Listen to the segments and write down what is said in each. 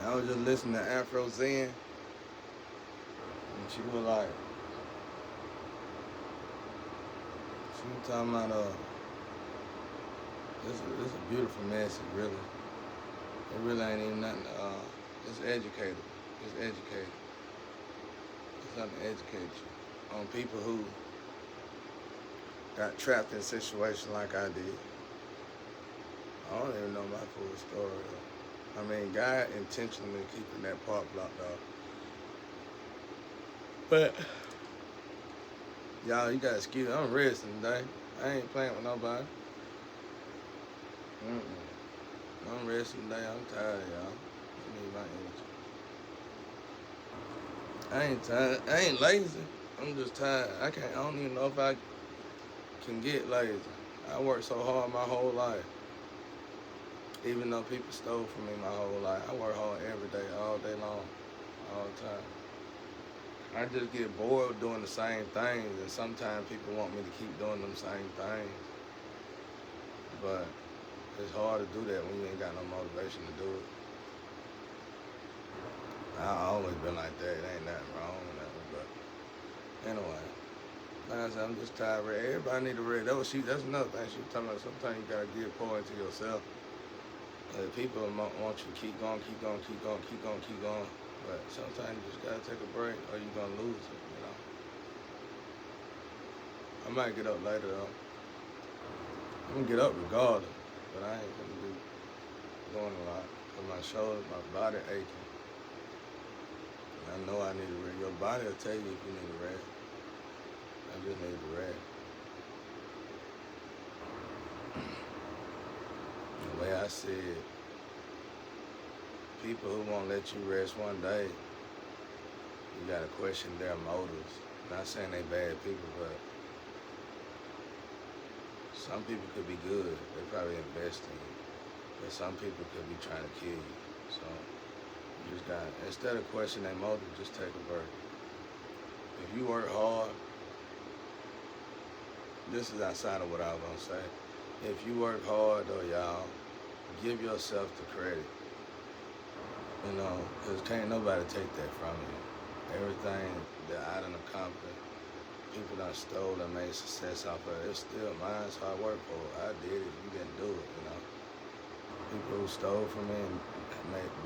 I was just listening to Afro Zen, and she was like, she was talking about, this is a beautiful message, really. It really ain't even nothing, it's educated. It's educated. It's something to educate you on people who got trapped in a situation like I did. I don't even know my full story, though. I mean, God intentionally keeping that part blocked off. But, y'all, you gotta excuse me. I'm resting today. I ain't playing with nobody. I'm resting today. I'm tired, y'all. I need my energy. I ain't tired. I ain't lazy. I'm just tired. I don't even know if I can get lazy. I worked so hard my whole life. Even though people stole from me my whole life, I work hard every day, all day long, all the time. I just get bored doing the same things, and sometimes people want me to keep doing them same things. But it's hard to do that when you ain't got no motivation to do it. I always been like that. It ain't nothing wrong with nothing. But anyway, like I said, I'm just tired. Everybody need to read. That's another thing she was talking about. Sometimes you gotta get pour into yourself. People want you to keep going, keep going, keep going, keep going, keep going. But sometimes you just gotta take a break, or you're gonna lose it. You know. I might get up later though. I'm gonna get up regardless, but I ain't gonna be doing a lot. Cause my shoulders, my body aching. And I know I need to rest. Your body will tell you if you need to rest. I just need to rest. The way I said, people who won't let you rest one day, you gotta question their motives. Not saying they bad people, but some people could be good. They probably invest in you. But some people could be trying to kill you. So you just gotta, instead of questioning their motive, just take a break. If you work hard, this is outside of what I was gonna say. If you work hard though, y'all, give yourself the credit. You know, because can't nobody take that from you. Everything that I done accomplished, people done stole and made success off of it. It's still mine, so I work for it. I did it, you didn't do it, you know. People who stole from me and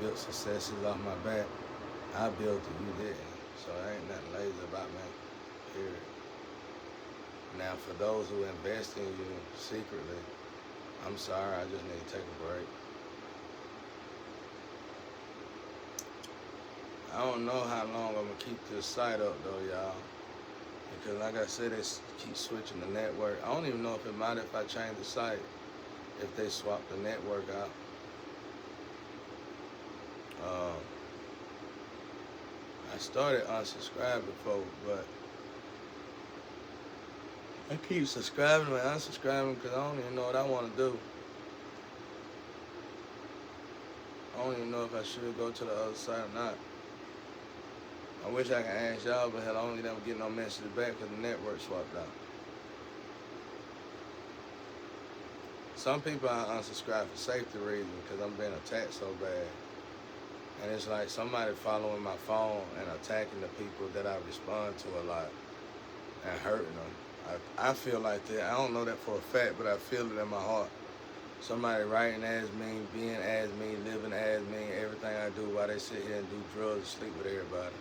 built successes off my back, I built it, you didn't. So there ain't nothing lazy about me, period. Now, for those who invest in you secretly, I'm sorry, I just need to take a break. I don't know how long I'm gonna keep this site up though, y'all. Because like I said, they keep switching the network. I don't even know if it matters if I change the site, if they swap the network out. I started unsubscribing folk, but I keep subscribing and unsubscribing because I don't even know what I want to do. I don't even know if I should go to the other side or not. I wish I could ask y'all, but hell, I don't even get no messages back because the network swapped out. Some people I unsubscribe for safety reasons because I'm being attacked so bad. And it's like somebody following my phone and attacking the people that I respond to a lot and hurting them. I feel like that. I don't know that for a fact, but I feel it in my heart. Somebody writing as me, being as me, living as me, everything I do while they sit here and do drugs and sleep with everybody.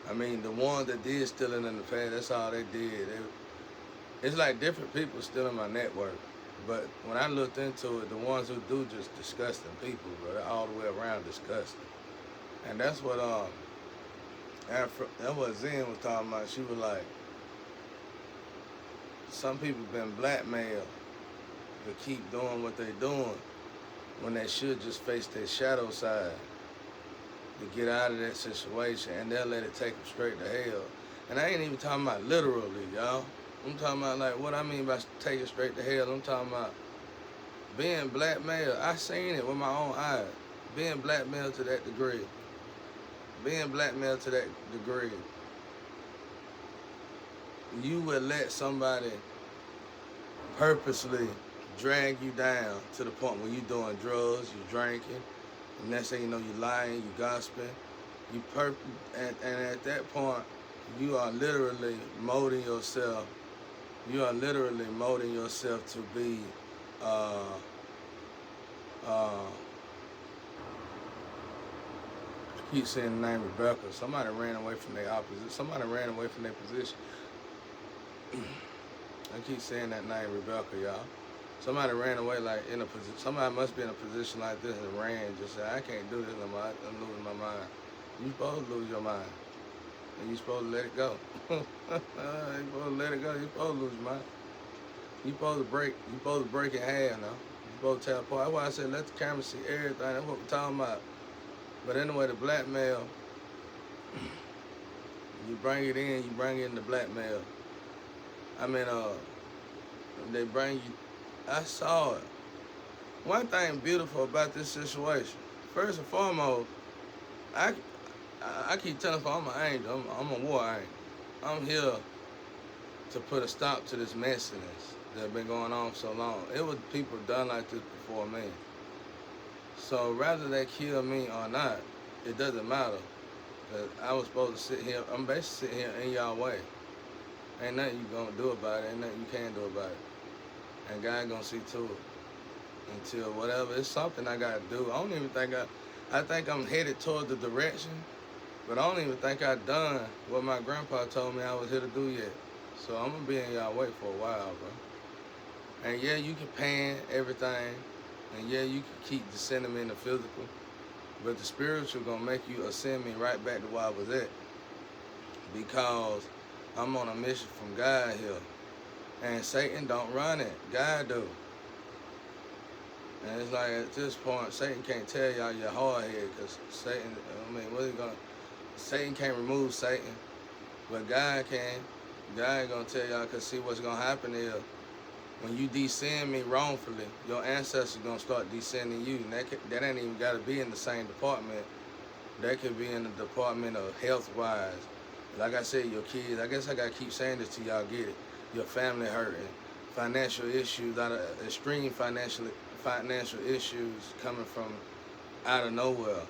I mean, the ones that did stealing in the past, that's all they did. It's like different people stealing my network. But when I looked into it, the ones who do just disgusting people, bro. They're all the way around disgusting. And that's what that's what Zen was talking about. She was like, some people been blackmailed to keep doing what they doing when they should just face their shadow side to get out of that situation, and they'll let it take them straight to hell. And I ain't even talking about literally, y'all. I'm talking about like what I mean by taking straight to hell. I'm talking about being blackmailed. I seen it with my own eyes. Being blackmailed to that degree. Being blackmailed to that degree. You would let somebody purposely drag you down to the point where you doing drugs, you drinking, And next thing you know, you lying, you gossiping, and at that point, you are literally molding yourself. You are literally molding yourself to be uh, uh, I keep saying the name Rebecca. Somebody ran away from their opposite. Somebody ran away from their position. I keep saying that name Rebecca, y'all. Somebody ran away like in a position. Somebody must be in a position like this and ran. Just said, I can't do this no more. I'm losing my mind. You supposed to lose your mind, and you supposed to let it go. You supposed to let it go. You supposed to lose your mind. You supposed to break. You supposed to break in half now. You supposed to tear apart. That's why I said let the camera see everything. That's what we're talking about. But anyway, the blackmail. You bring it in. You bring in the blackmail. I mean, they bring you. I saw it. One thing beautiful about this situation, first and foremost, I keep telling people I'm an angel. I'm a war angel. I'm here to put a stop to this messiness that's been going on for so long. It was people done like this before me. So rather they kill me or not, it doesn't matter. Cause I was supposed to sit here. I'm basically sitting here in y'all way. Ain't nothing you gonna do about it. Ain't nothing you can do about it. And God gonna see to it. Until whatever, it's something I gotta do. I don't even think I think I'm headed toward the direction, but I don't even think I done what my grandpa told me I was here to do yet. So I'm gonna be in y'all way for a while, bro. And yeah, you can pan everything, and yeah, you can keep descending me in the physical, but the spiritual gonna make you ascend me right back to where I was at, because I'm on a mission from God here. And Satan don't run it. God do. And it's like at this point, Satan can't tell y'all you're hard head, because Satan, I mean, what is he gonna, Satan can't remove Satan, but God can. God ain't gonna tell y'all, because see what's gonna happen is when you descend me wrongfully, your ancestors gonna start descending you. And that ain't even gotta be in the same department. That could be in the department of health-wise. Like I said, your kids, I guess I gotta keep saying this till y'all get it. Your family hurting, financial issues, out of extreme financial issues coming from out of nowhere.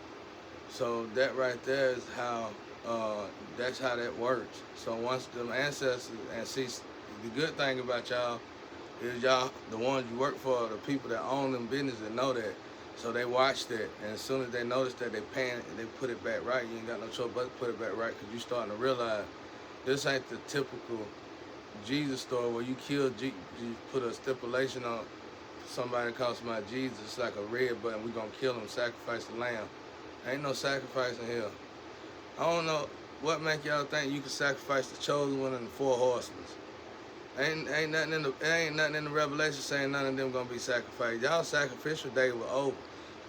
So that right there is how that's how that works. So once them ancestors, and see, the good thing about y'all is y'all, the ones you work for, the people that own them businesses that know that. So they watch that, and as soon as they notice that, they put it back right. You ain't got no choice but to put it back right, because you starting to realize this ain't the typical Jesus story where you kill you put a stipulation on somebody calls my Jesus. It's like a red button. We gonna kill him, sacrifice the lamb. Ain't no sacrifice in here. I don't know what make y'all think you can sacrifice the chosen one and the 4 horsemen. Ain't nothing in the Revelation saying none of them gonna be sacrificed. Y'all sacrificial day was over.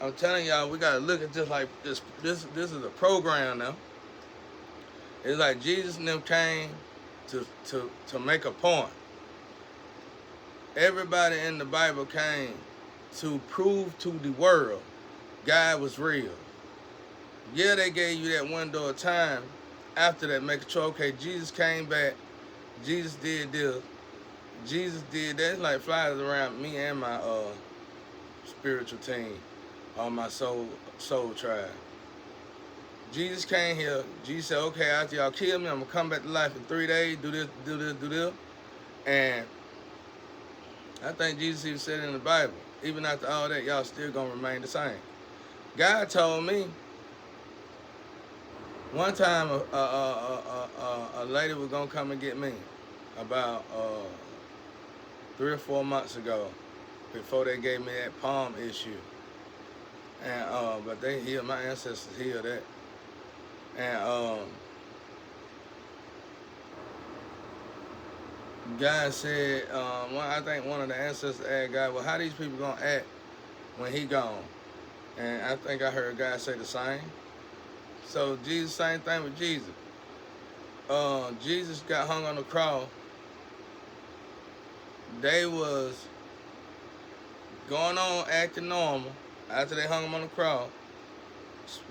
I'm telling y'all, we gotta look at this like this. This is a program now. It's like Jesus and them came to make a point. Everybody in the Bible came to prove to the world God was real. Yeah, they gave you that window of time after that, make sure, okay, Jesus came back, Jesus did this, Jesus did that. It's like flies around me and my spiritual team, on my soul tribe. Jesus came here. Jesus said, okay, after y'all kill me, I'm going to come back to life in 3 days, do this, do this, do this. And I think Jesus even said it in the Bible, even after all that, y'all still going to remain the same. God told me one time a lady was going to come and get me about 3 or 4 months ago, before they gave me that palm issue. And but they healed, my ancestors healed that. And God said, I think one of the ancestors asked God, well, how these people gonna act when he gone? And I think I heard God say the same. So Jesus, same thing with Jesus. Jesus got hung on the cross. They was going on acting normal after they hung him on the cross,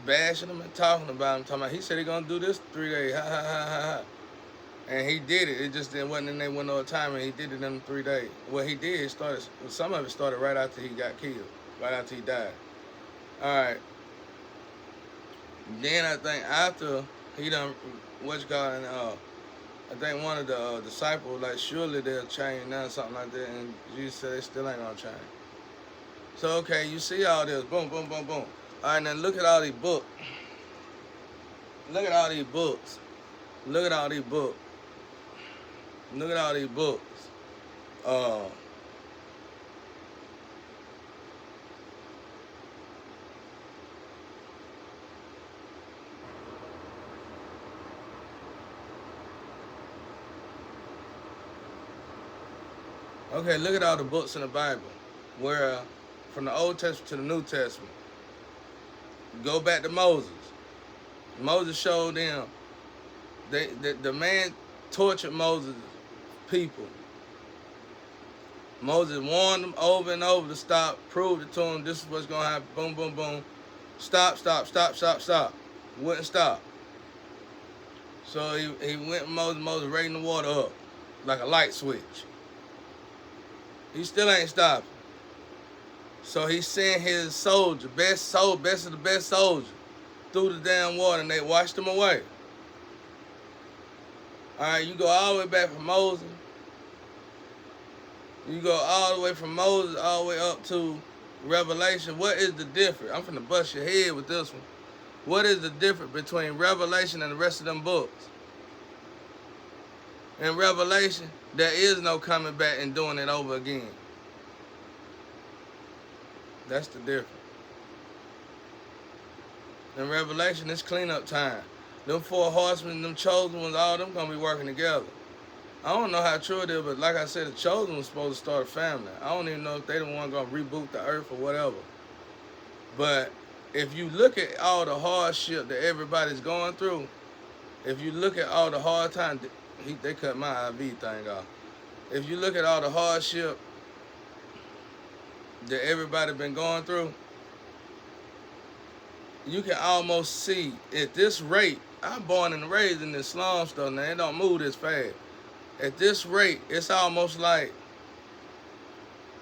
bashing him and talking about him, talking about, he said he gonna do this 3 days, ha ha ha ha ha. And he did it. It just wasn't in there window of time, and he did it in 3 days. What he did, some of it started right after he got killed, right after he died. All right. Then I think after he done, what you call it, I think one of the disciples, like, surely they'll change now, something like that. And Jesus said they still ain't gonna change. So, okay, you see all this, boom, boom, boom, boom. All right, now look at all these books. Look at all these books. Look at all these books. Look at all these books. Uh, okay, look at all the books in the Bible, where from the Old Testament to the New Testament. Go back to Moses. Moses showed them. The man tortured Moses' people. Moses warned them over and over to stop, proved it to them, this is what's going to happen, boom, boom, boom. Stop, stop, stop, stop, stop. Wouldn't stop. So he went Moses raising the water up like a light switch. He still ain't stopping. So he sent his soldier, best of the best soldier, through the damn water, and they washed him away. All right, you go all the way back from Moses. You go all the way from Moses all the way up to Revelation. What is the difference? I'm finna bust your head with this one. What is the difference between Revelation and the rest of them books? In Revelation, there is no coming back and doing it over again. That's the difference. In Revelation, it's cleanup time. Them four horsemen, them chosen ones, all them gonna be working together. I don't know how true it is, but like I said, the chosen was supposed to start a family. I don't even know if they the one gonna reboot the earth or whatever. But if you look at all the hardship that everybody's going through, if you look at all the hard times, they cut my IV thing off. If you look at all the hardship that everybody been going through, you can almost see at this rate. I'm born and raised in this slum stuff, now it don't move this fast. At this rate, it's almost like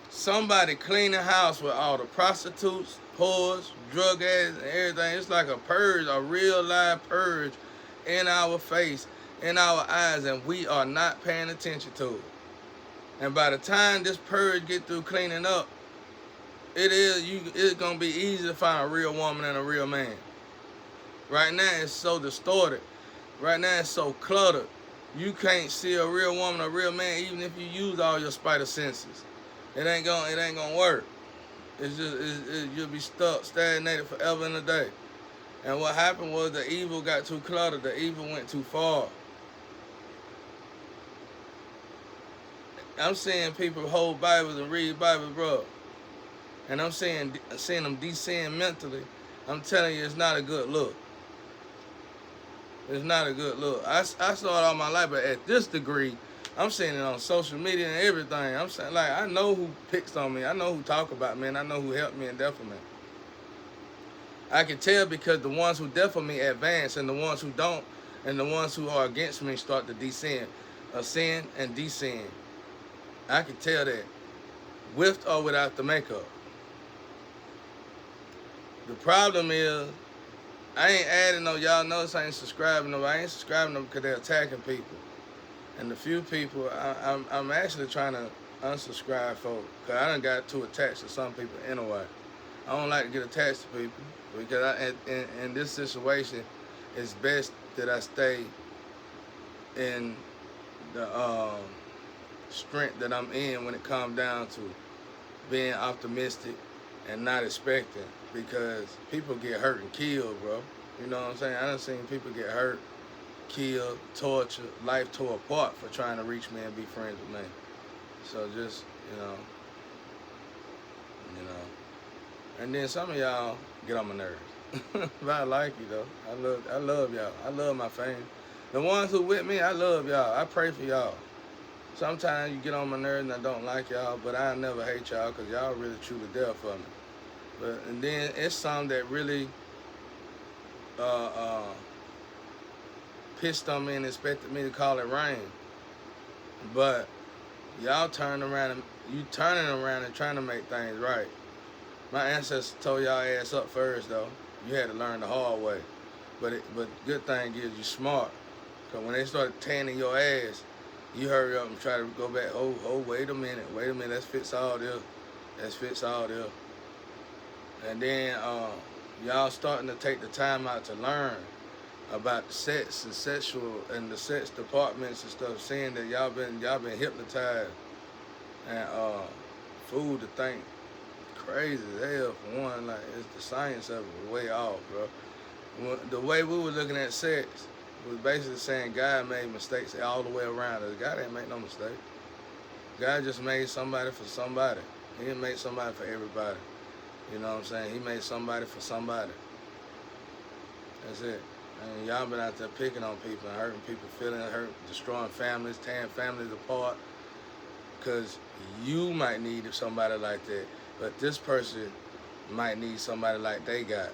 somebody cleaning the house with all the prostitutes, whores, drug addicts, and everything. It's like a purge, a real live purge in our face, in our eyes, and we are not paying attention to it. And by the time this purge get through cleaning up, it's gonna be easy to find a real woman and a real man. Right now it's so distorted. Right now it's so cluttered. You can't see a real woman, a real man, even if you use all your spider senses. It ain't gonna work. You'll be stuck, stagnated forever and a day. And what happened was the evil got too cluttered. The evil went too far. I'm seeing people hold Bibles and read Bibles, bro. And I'm seeing them descend mentally. I'm telling you, it's not a good look. It's not a good look. I saw it all my life, but at this degree, I'm seeing it on social media and everything. I'm saying, like, I know who picks on me. I know who talk about me, and I know who helped me in deathment. I can tell because the ones who deafen me advance, and the ones who don't, and the ones who are against me start to descend, ascend and descend. I can tell that, with or without the makeup. The problem is, I ain't adding no, y'all notice I ain't subscribing them. I ain't subscribing them because they're attacking people. And the few people, I'm actually trying to unsubscribe folks because I done got too attached to some people anyway. I don't like to get attached to people because in this situation, it's best that I stay in the strength that I'm in when it comes down to being optimistic and not expecting, because people get hurt and killed, bro. You know what I'm saying? I done seen people get hurt, killed, tortured, life tore apart for trying to reach me and be friends with me. So just, you know. And then some of y'all get on my nerves. But I like you though. I love y'all. I love my fans. The ones who with me, I love y'all. I pray for y'all. Sometimes you get on my nerves and I don't like y'all, but I never hate y'all because y'all really truly there for me. And then it's some that really pissed on me and expected me to call it rain. But y'all turning around and trying to make things right. My ancestors told y'all ass up first though. You had to learn the hard way. But good thing is you smart. Cause when they started tanning your ass, you hurry up and try to go back. Oh, wait a minute, let's fix all this. Let's fix all this. And then y'all starting to take the time out to learn about the sex and sexual and the sex departments and stuff, seeing that y'all been hypnotized and food to think crazy as hell for one. Like, it's the science of it way off, bro. The way we were looking at sex was basically saying God made mistakes all the way around us. God ain't make no mistake. God just made somebody for somebody. He didn't make somebody for everybody. You know what I'm saying? He made somebody for somebody. That's it. And y'all been out there picking on people and hurting people, destroying families, tearing families apart. Because you might need somebody like that, but this person might need somebody like they got.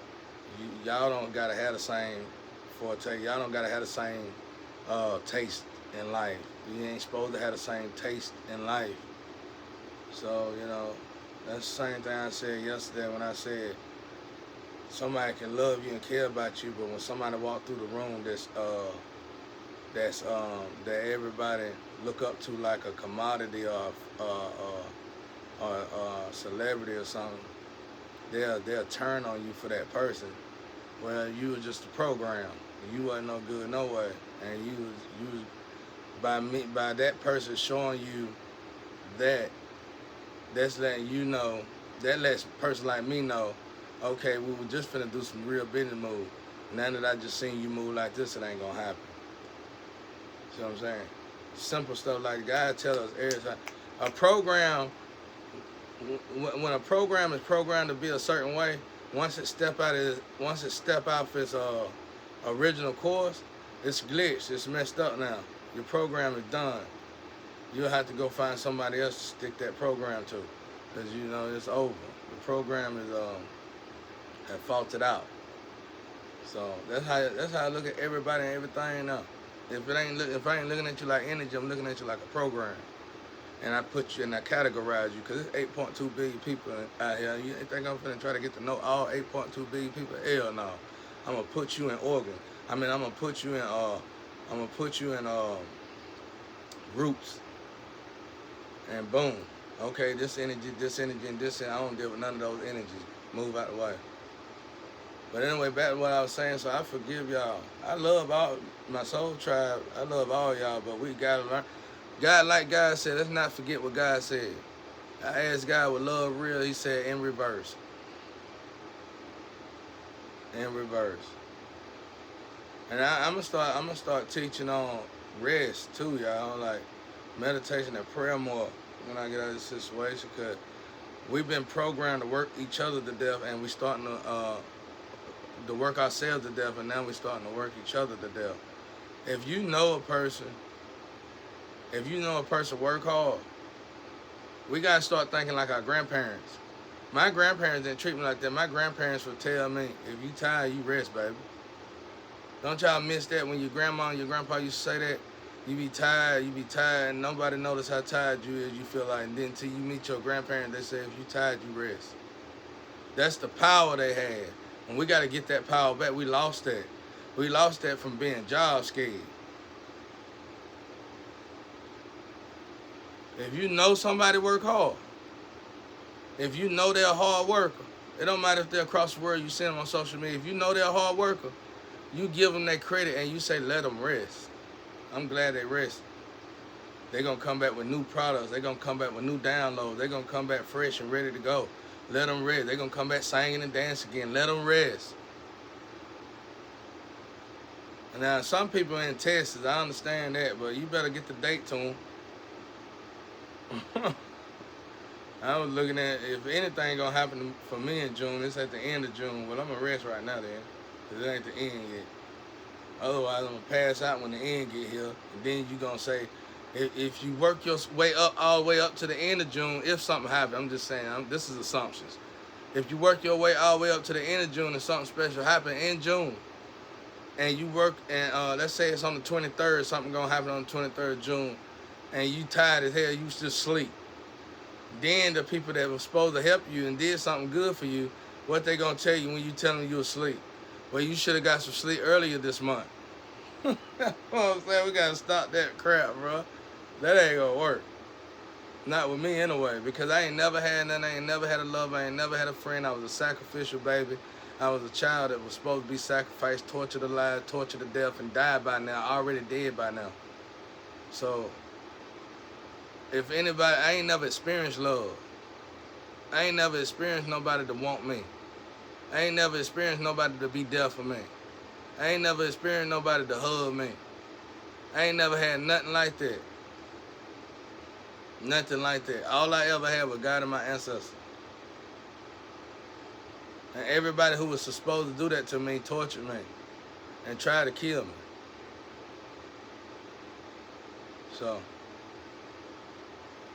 Y'all don't gotta have the same forte. Y'all don't gotta have the same taste in life. You ain't supposed to have the same taste in life. So, you know, that's the same thing I said yesterday when I said somebody can love you and care about you, but when somebody walk through the room that everybody look up to like a commodity or celebrity or something, they'll turn on you for that person. Well, you was just a program. You wasn't no good no way, and you was by that person showing you that's letting you know, that lets a person like me know, okay, we were just finna do some real business move. Now that I just seen you move like this, it ain't gonna happen. See what I'm saying? Simple stuff like God tell us every time. A program, when a program is programmed to be a certain way, once it step out of its original course, it's glitched, it's messed up now. Your program is done. You'll have to go find somebody else to stick that program to, because you know it's over. The program is have faulted out. So that's how I look at everybody and everything now. If I ain't looking at you like energy, I'm looking at you like a program. And I put you and I categorize you, because there's 8.2 billion people out here. You think I'm finna try to get to know all 8.2 billion people? Hell no. I'm gonna put you in organ. I'm gonna put you in groups. And boom. Okay, this energy, and this energy. I don't deal with none of those energies. Move out the way. But anyway, back to what I was saying, so I forgive y'all. I love all my soul tribe. I love all y'all, but we gotta learn. God, like God said, let's not forget what God said. I asked God with love real, he said in reverse. In reverse. And I'm gonna start teaching on rest too, y'all. Like meditation and prayer more when I get out of this situation, because we've been programmed to work each other to death, and we starting to work ourselves to death, and now we're starting to work each other to death. If you know a person work hard, we gotta start thinking like our grandparents. My grandparents didn't treat me like that. My grandparents would tell me, if you tired, you rest, baby. Don't y'all miss that when your grandma and your grandpa used to say that? You be tired, and nobody notice how tired you is, you feel like, and then until you meet your grandparents, they say, if you tired, you rest. That's the power they had. And we got to get that power back. We lost that. We lost that from being job scared. If you know somebody work hard, if you know they're a hard worker, it don't matter if they're across the world, you see them on social media. If you know they're a hard worker, you give them that credit and you say, let them rest. I'm glad they rest. They're going to come back with new products. They're going to come back with new downloads. They're going to come back fresh and ready to go. Let them rest. They're going to come back singing and dancing again. Let them rest. And now, some people in Texas, I understand that, but you better get the date to them. I was looking at, if anything going to happen for me in June, it's at the end of June. Well, I'm going to rest right now then, because it ain't the end yet. Otherwise, I'm going to pass out when the end get here. And then you're going to say, if you work your way up all the way up to the end of June, if something happens, I'm just saying, this is assumptions. If you work your way all the way up to the end of June and something special happen in June, and you work, and let's say it's on the 23rd, something going to happen on the 23rd of June, and you tired as hell, you just sleep. Then the people that were supposed to help you and did something good for you, what they going to tell you when you tell them you asleep? Well, you should have got some sleep earlier this month. You know what I'm saying? We gotta stop that crap, bro. That ain't gonna work. Not with me anyway, because I ain't never had nothing. I ain't never had a love. I ain't never had a friend. I was a sacrificial baby. I was a child that was supposed to be sacrificed, tortured alive, tortured to death, and died by now. Already dead by now. So, if anybody, I ain't never experienced love. I ain't never experienced nobody to want me. I ain't never experienced nobody to be there for me. I ain't never experienced nobody to hug me. I ain't never had nothing like that. Nothing like that. All I ever had was God and my ancestors. And everybody who was supposed to do that to me tortured me and tried to kill me. So